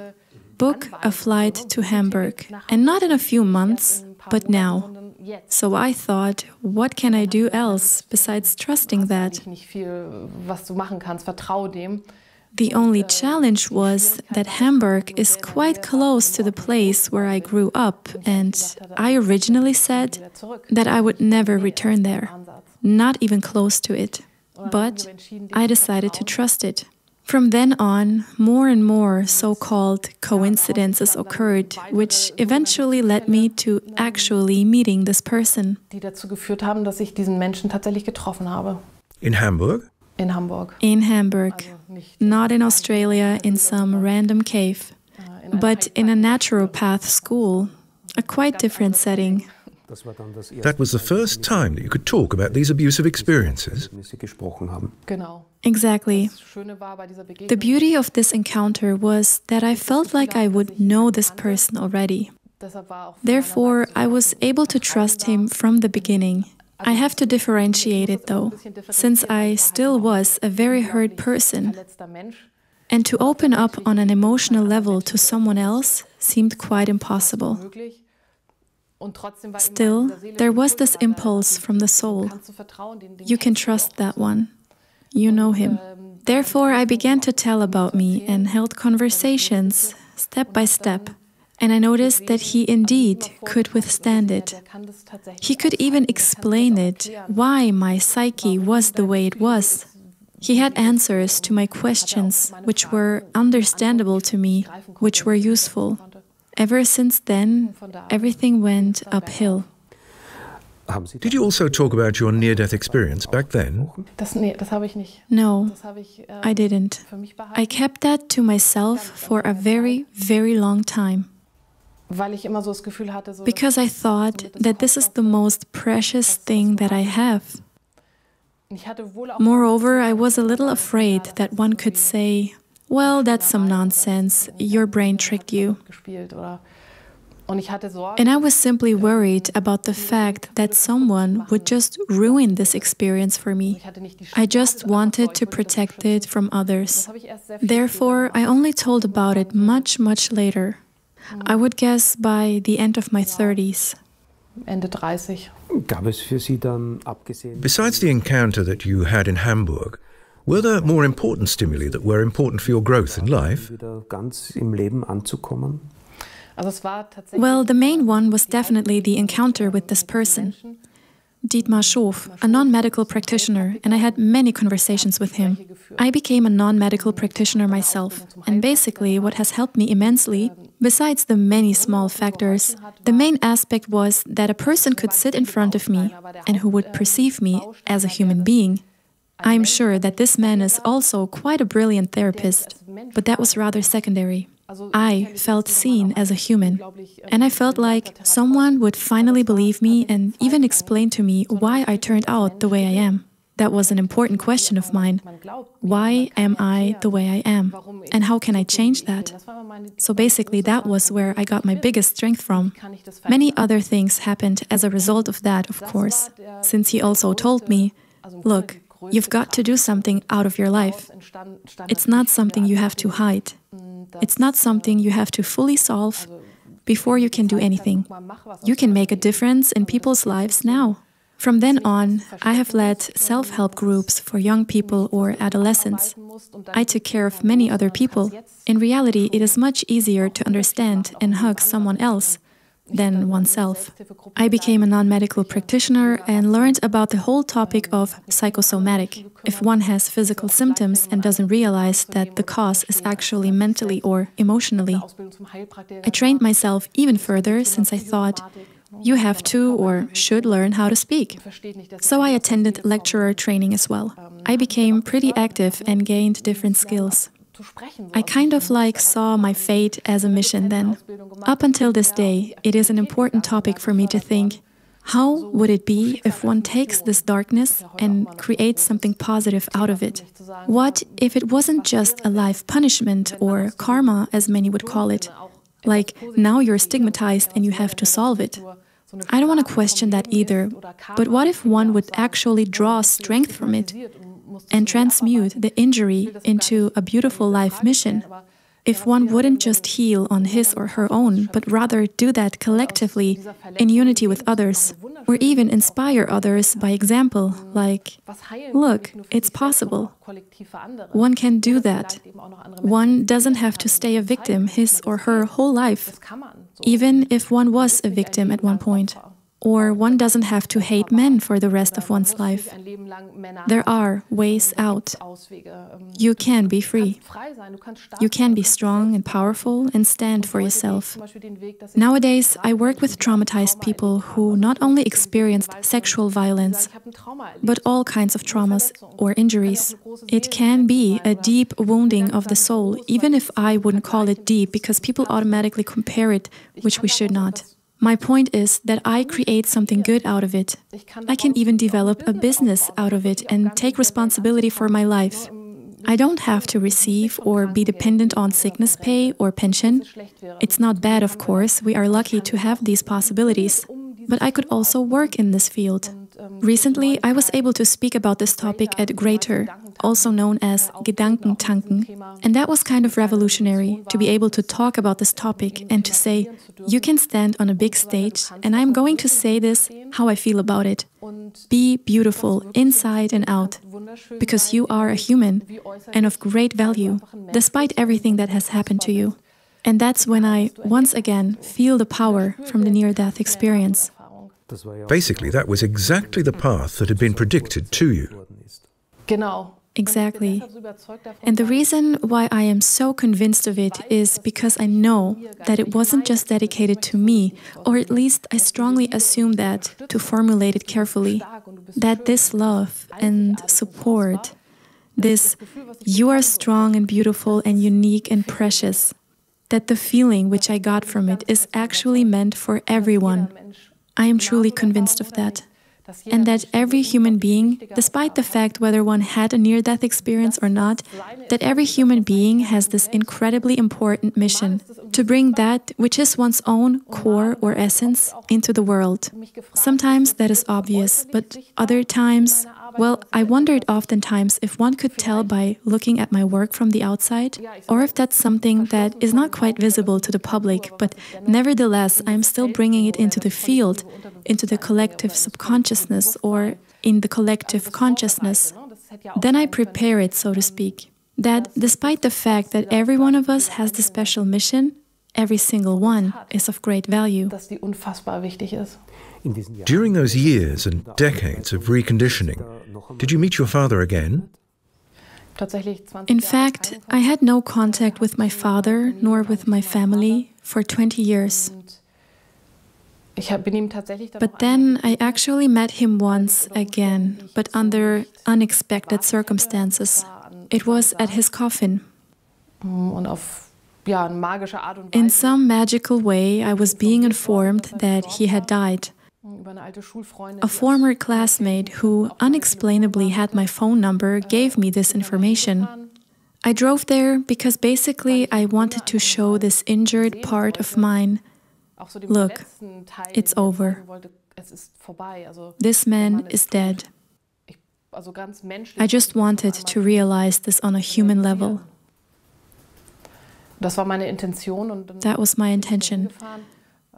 Book a flight to Hamburg, and not in a few months, but now. So I thought, what can I do else besides trusting that? The only challenge was that Hamburg is quite close to the place where I grew up, and I originally said that I would never return there, not even close to it. But I decided to trust it. From then on, more and more so-called coincidences occurred, which eventually led me to actually meeting this person. In Hamburg? In Hamburg. In Hamburg. Not in Australia in some random cave, but in a naturopath school, a quite different setting. That was the first time that you could talk about these abusive experiences? Exactly. The beauty of this encounter was that I felt like I would know this person already. Therefore, I was able to trust him from the beginning. I have to differentiate it though, since I still was a very hurt person. And to open up on an emotional level to someone else seemed quite impossible. Still, there was this impulse from the soul. You can trust that one. You know him. Therefore, I began to tell about me and held conversations, step by step. And I noticed that he indeed could withstand it. He could even explain it, why my psyche was the way it was. He had answers to my questions, which were understandable to me, which were useful. Ever since then, everything went uphill. Did you also talk about your near-death experience back then? No, I didn't. I kept that to myself for a very, very long time. Because I thought that this is the most precious thing that I have. Moreover, I was a little afraid that one could say, well, that's some nonsense, your brain tricked you. And I was simply worried about the fact that someone would just ruin this experience for me. I just wanted to protect it from others. Therefore, I only told about it much, much later. I would guess by the end of my 30s. Besides the encounter that you had in Hamburg, were there more important stimuli that were important for your growth in life? Well, the main one was definitely the encounter with this person. Dietmar Schof, a non-medical practitioner, and I had many conversations with him. I became a non-medical practitioner myself, and basically what has helped me immensely, besides the many small factors, the main aspect was that a person could sit in front of me and who would perceive me as a human being. I'm sure that this man is also quite a brilliant therapist, but that was rather secondary. I felt seen as a human, and I felt like someone would finally believe me and even explain to me why I turned out the way I am. That was an important question of mine. Why am I the way I am? And how can I change that? So basically, that was where I got my biggest strength from. Many other things happened as a result of that, of course, since he also told me, look, you've got to do something out of your life. It's not something you have to hide. It's not something you have to fully solve before you can do anything. You can make a difference in people's lives now. From then on, I have led self-help groups for young people or adolescents. I took care of many other people. In reality, it is much easier to understand and hug someone else than oneself. I became a non-medical practitioner and learned about the whole topic of psychosomatic. If one has physical symptoms and doesn't realize that the cause is actually mentally or emotionally. I trained myself even further since I thought, you have to or should learn how to speak. So I attended lecturer training as well. I became pretty active and gained different skills. I kind of saw my fate as a mission then. Up until this day, it is an important topic for me to think, how would it be if one takes this darkness and creates something positive out of it? What if it wasn't just a life punishment or karma, as many would call it? Like, now you're stigmatized and you have to solve it. I don't want to question that either, but what if one would actually draw strength from it and transmute the injury into a beautiful life mission? If one wouldn't just heal on his or her own, but rather do that collectively in unity with others, or even inspire others by example, like, look, it's possible. One can do that. One doesn't have to stay a victim his or her whole life, even if one was a victim at one point. Or one doesn't have to hate men for the rest of one's life. There are ways out. You can be free. You can be strong and powerful and stand for yourself. Nowadays, I work with traumatized people who not only experienced sexual violence, but all kinds of traumas or injuries. It can be a deep wounding of the soul, even if I wouldn't call it deep, because people automatically compare it, which we should not. My point is that I create something good out of it. I can even develop a business out of it and take responsibility for my life. I don't have to receive or be dependent on sickness pay or pension. It's not bad, of course. We are lucky to have these possibilities. But I could also work in this field. Recently, I was able to speak about this topic at Greater, also known as Gedankentanken, and that was kind of revolutionary, to be able to talk about this topic and to say, you can stand on a big stage, and I'm going to say this, how I feel about it. Be beautiful, inside and out, because you are a human and of great value, despite everything that has happened to you. And that's when I, once again, feel the power from the near-death experience. Basically, that was exactly the path that had been predicted to you. Exactly. And the reason why I am so convinced of it is because I know that it wasn't just dedicated to me, or at least I strongly assume that, to formulate it carefully, that this love and support, this you are strong and beautiful and unique and precious, that the feeling which I got from it is actually meant for everyone. I am truly convinced of that. And that every human being, despite the fact whether one had a near-death experience or not, that every human being has this incredibly important mission to bring that which is one's own core or essence into the world. Sometimes that is obvious, but other times, well, I wondered oftentimes if one could tell by looking at my work from the outside, or if that's something that is not quite visible to the public, but nevertheless, I'm still bringing it into the field, into the collective subconsciousness, or in the collective consciousness. Then I prepare it, so to speak. That despite the fact that every one of us has the special mission, every single one is of great value. dass die unfassbar wichtig ist. During those years and decades of reconditioning, did you meet your father again? Tatsächlich 20 In Jahre fact, I had no contact with my father nor with my family for 20 years. Ich bin ihm tatsächlich dann But then I actually met him once again, but under unexpected circumstances. It was at his coffin. und auf eine magische Art und In Weise some magical way, I was being informed that he had died. über eine alte Schulfreundin. A former classmate who unexplainably had my phone number gave me this information. I drove there because basically I wanted to show this injured part of mine. Auch so den Look, letzten Teil, it's den ich over. sagen wollte, es ist vorbei. Also, This man is dead. also ganz menschlich. I just wanted to realize this on a human level. Das war meine Intention und dann That was my intention. gefahren.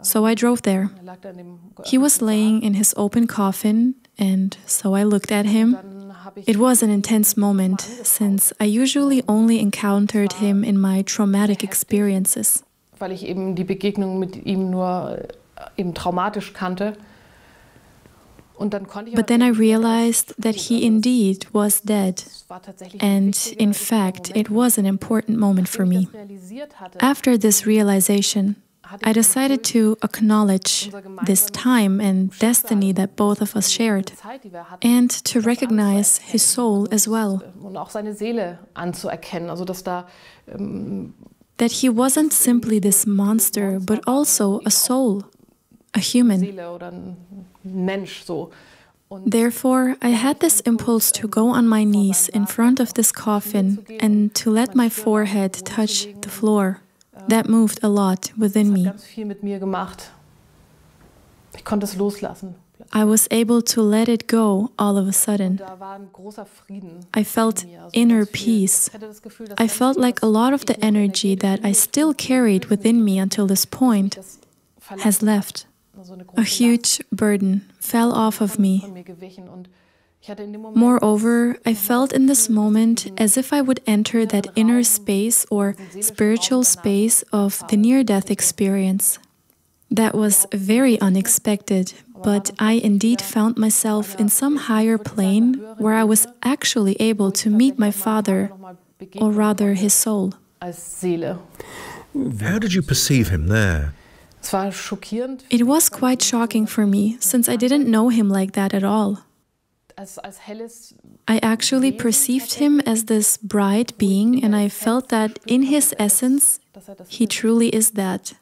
So I drove there. Lag da in dem He was laying in his open coffin, and so I looked at him. Dann habe ich It was an intense moment, since I usually only encountered him in my traumatic experiences. weil ich eben die Begegnung mit ihm nur eben traumatisch kannte. Und dann konnte ich But then I realized that he indeed was dead, es war tatsächlich and in fact, it was an important moment for me. realisiert hatte, After this realization, I decided to acknowledge this time and destiny that both of us shared, Zeit, die wir hatten, and to recognize his soul as well. und auch seine Seele anzuerkennen. Also dass da That he wasn't simply this monster, but also a soul, a human. Seele oder ein Mensch so. Und Therefore, I had this impulse to go on my knees in front of this coffin and to let my forehead touch the floor. That moved a lot within me. ganz viel mit mir gemacht. Ich konnte es loslassen. I was able to let it go all of a sudden. Da war ein großer Frieden. I felt in mir. Also inner ganz viel. peace. Ich hatte das Gefühl, dass I ganz felt viel, like a was lot of ich the in mir energy that I still carried within me until this point das has verlassen left. hat. So eine A große Last huge burden fell off of me. von mir gewichen. Und ich hatte in dem Moment Moreover, I felt in this moment as if I would enter that inner space or spiritual space of the near-death experience. That was very unexpected, but I indeed found myself in some higher plane where I was actually able to meet my father, or rather his soul. als Seele. How did you perceive him there? Es war schockierend, It was quite shocking for me, since I didn't know him like that at all. als helles, I actually perceived him as this bright being, and I felt that in his essence, dass das he truly is that.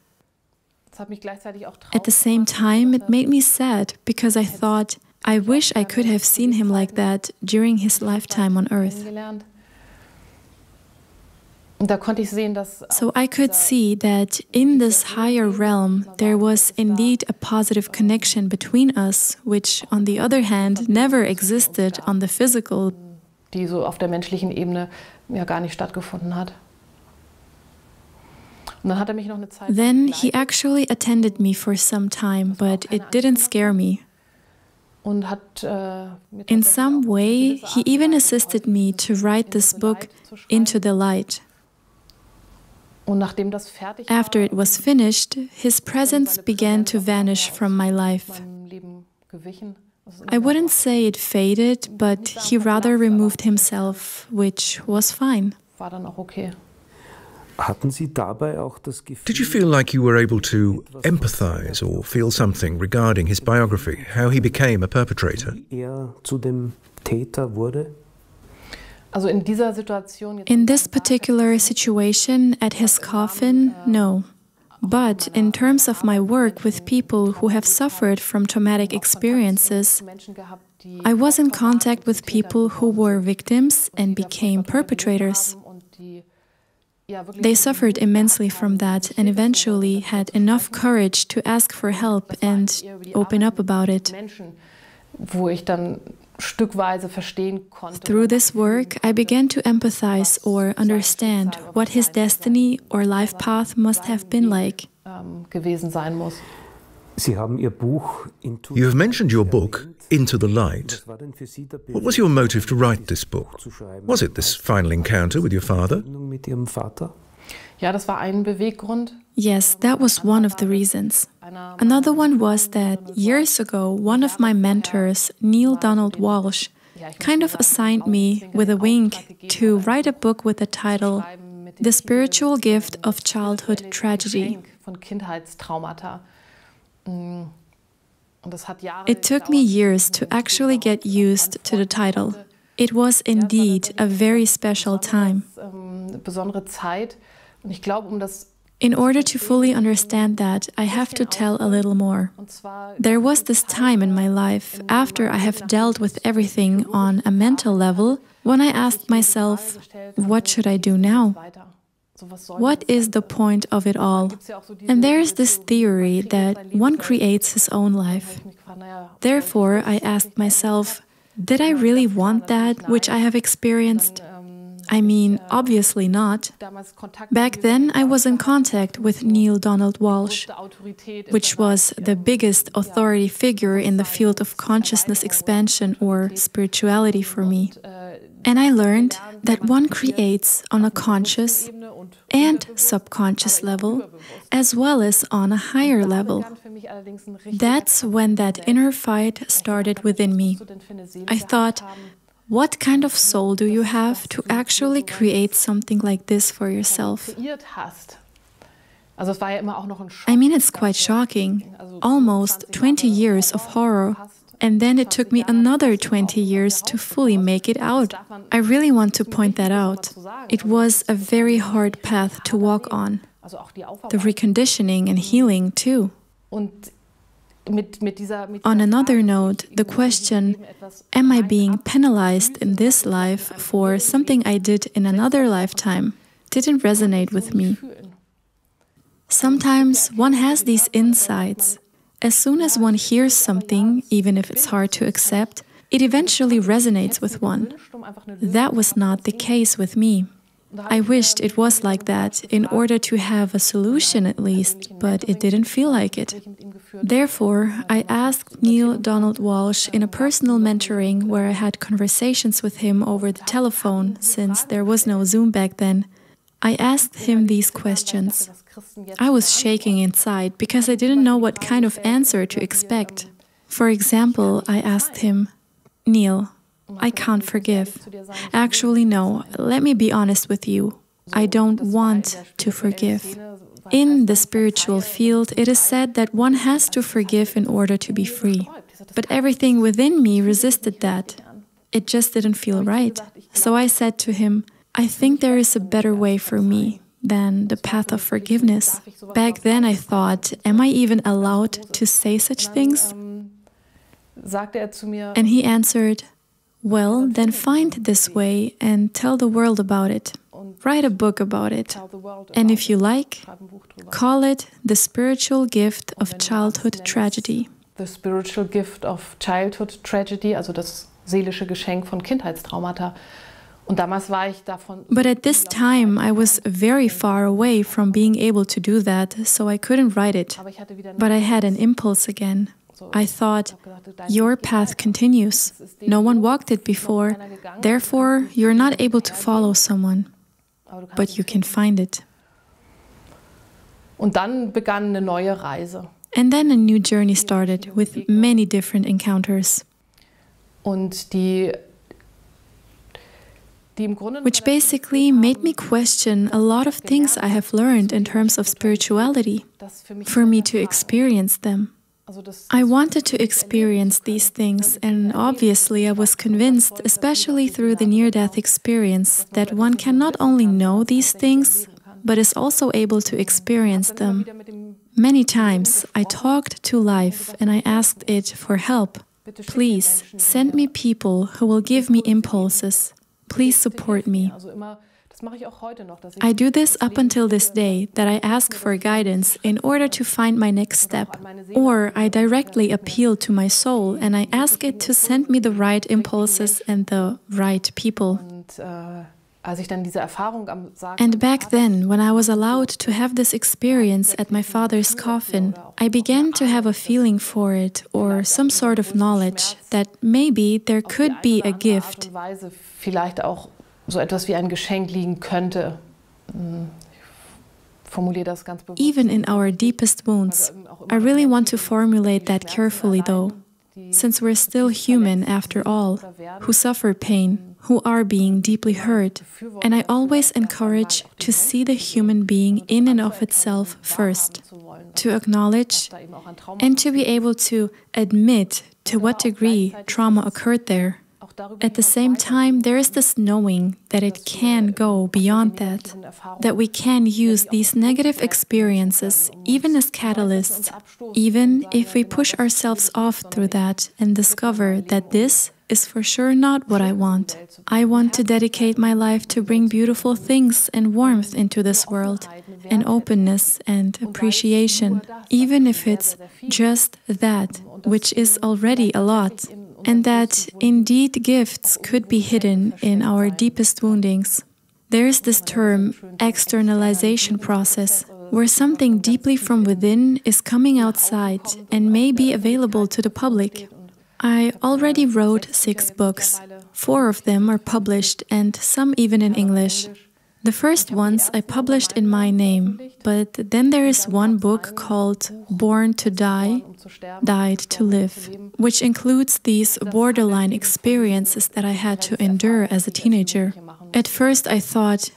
Das hat mich gleichzeitig auch At the same time, it made me sad because I thought, I wish I could have seen him like that during his lifetime on earth. kennengelernt. Und da konnte ich sehen, dass So I could see that in this higher realm, there was indeed a positive connection between us, which, on the other hand, never existed on the physical. die so auf der menschlichen Ebene ja gar nicht stattgefunden hat. Und dann hat er mich noch eine Zeit Then he begleitet actually attended me for some time, but it didn't scare me. und hat mir In tatsächlich some auch way, gewisse he Art und even Weise assisted geholfen, me to write this book, zu schreiben. Into the Light. Und nachdem das fertig After war, it was finished, his presence began to vanish from my life. meinem Leben gewichen. Das ist I wouldn't say it faded, but he rather removed himself, which was fine. war dann auch okay. Hatten Sie dabei auch das Gefühl, Did you feel like you were able to empathize or feel something regarding his biography, how he became a perpetrator? wie er zu dem Täter wurde? Also in dieser Situation jetzt In this particular situation at his coffin, no. But in terms of my work with people who have suffered from traumatic experiences, Menschen gehabt, die I was in contact with people who were victims and became perpetrators. und die ja wirklich They suffered immensely from that and eventually had enough courage to ask for help and open up about it. Menschen, wo ich dann stückweise verstehen konnte, Through this work, I began to empathize or understand what his destiny or life path must have been like. gewesen sein muss. Sie haben Ihr Buch Into You have mentioned your book, Into the Light. Was war denn für Sie der What was your motive to write this book? zu schreiben? Was it this final encounter with your father? Verbindung mit Ihrem Vater? Ja, das war ein Beweggrund. Yes, that was one of the reasons. Another one was that years ago, one of my mentors, Neil Donald Walsh, kind of assigned me with a wink to write a book with the title The Spiritual Gift of Childhood Tragedy. It took me years to actually get used to the title. It was indeed a very special time. In order to fully understand that, I have to tell a little more. There was this time in my life, after I have dealt with everything on a mental level, when I asked myself, what should I do now? What is the point of it all? And there is this theory that one creates his own life. Therefore, I asked myself, did I really want that which I have experienced? I mean, obviously not. Back then, I was in contact with Neil Donald Walsh, which was the biggest authority figure in the field of consciousness expansion or spirituality for me. And I learned that one creates on a conscious and subconscious level, as well as on a higher level. That's when that inner fight started within me. I thought, what kind of soul do you have to actually create something like this for yourself? I mean, it's quite shocking. Almost 20 years of horror. And then it took me another 20 years to fully make it out. I really want to point that out. It was a very hard path to walk on. The reconditioning and healing, too. On another note, the question, am I being penalized in this life for something I did in another lifetime, didn't resonate with me. Sometimes one has these insights. As soon as one hears something, even if it's hard to accept, it eventually resonates with one. That was not the case with me. I wished it was like that in order to have a solution at least, but it didn't feel like it. Therefore, I asked Neil Donald Walsh in a personal mentoring where I had conversations with him over the telephone, since there was no Zoom back then. I asked him these questions. I was shaking inside because I didn't know what kind of answer to expect. For example, I asked him, Neil, I can't forgive. Actually, no, let me be honest with you. I don't want to forgive. In the spiritual field, it is said that one has to forgive in order to be free. But everything within me resisted that. It just didn't feel right. So I said to him, I think there is a better way for me than the path of forgiveness. Back then I thought, am I even allowed to say such things? And he answered, well, then find this way and tell the world about it. Write a book about it. And if you like, call it The Spiritual Gift of Childhood Tragedy. The Spiritual Gift of Childhood Tragedy, also das seelische Geschenk von Kindheitstraumata. But at this time, I was very far away from being able to do that, so I couldn't write it. But I had an impulse again. I thought, your path continues. No one walked it before. Therefore, you're not able to follow someone. But you can find it. Und dann begann eine neue Reise. And then a new journey started with many different encounters. Und which basically made me question a lot of things I have learned in terms of spirituality, for me to experience them. I wanted to experience these things, and obviously I was convinced, especially through the near-death experience, that one can not only know these things, but is also able to experience them. Many times I talked to life and I asked it for help. Please send me people who will give me impulses. Please support me. I do this up until this day, that I ask for guidance in order to find my next step. Or I directly appeal to my soul and I ask it to send me the right impulses and the right people. And back then, when I was allowed to have this experience at my father's coffin, I began to have a feeling for it, or some sort of knowledge, that maybe there could be a gift. Vielleicht auch so etwas wie ein Geschenk liegen könnte. Even in our deepest wounds. I really want to formulate that carefully, though, since we're still human after all, who suffer pain, who are being deeply hurt. And I always encourage to see the human being in and of itself first, to acknowledge and to be able to admit to what degree trauma occurred there. At the same time, there is this knowing that it can go beyond that we can use these negative experiences even as catalysts, even if we push ourselves off through that and discover that this is for sure not what I want. I want to dedicate my life to bring beautiful things and warmth into this world, and openness and appreciation, even if it's just that, which is already a lot. And that, indeed, gifts could be hidden in our deepest woundings. There is this term, externalization process, where something deeply from within is coming outside and may be available to the public. I already wrote 6 books. 4 of them are published, and some even in English. The first ones I published in my name, but then there is one book called Born to Die, Died to Live, which includes these borderline experiences that I had to endure as a teenager. At first I thought,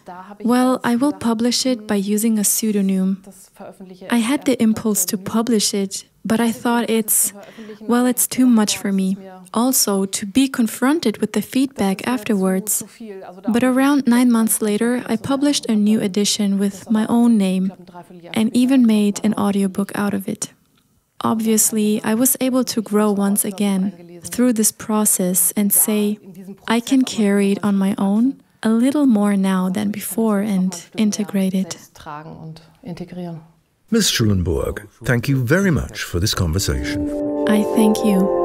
well, I will publish it by using a pseudonym. I had the impulse to publish it, but I thought it's too much for me. Also, to be confronted with the feedback afterwards. But around 9 months later, I published a new edition with my own name and even made an audiobook out of it. Obviously, I was able to grow once again through this process and say, I can carry it on my own a little more now than before and integrate it. Ms. Schulenburg, thank you very much for this conversation. I thank you.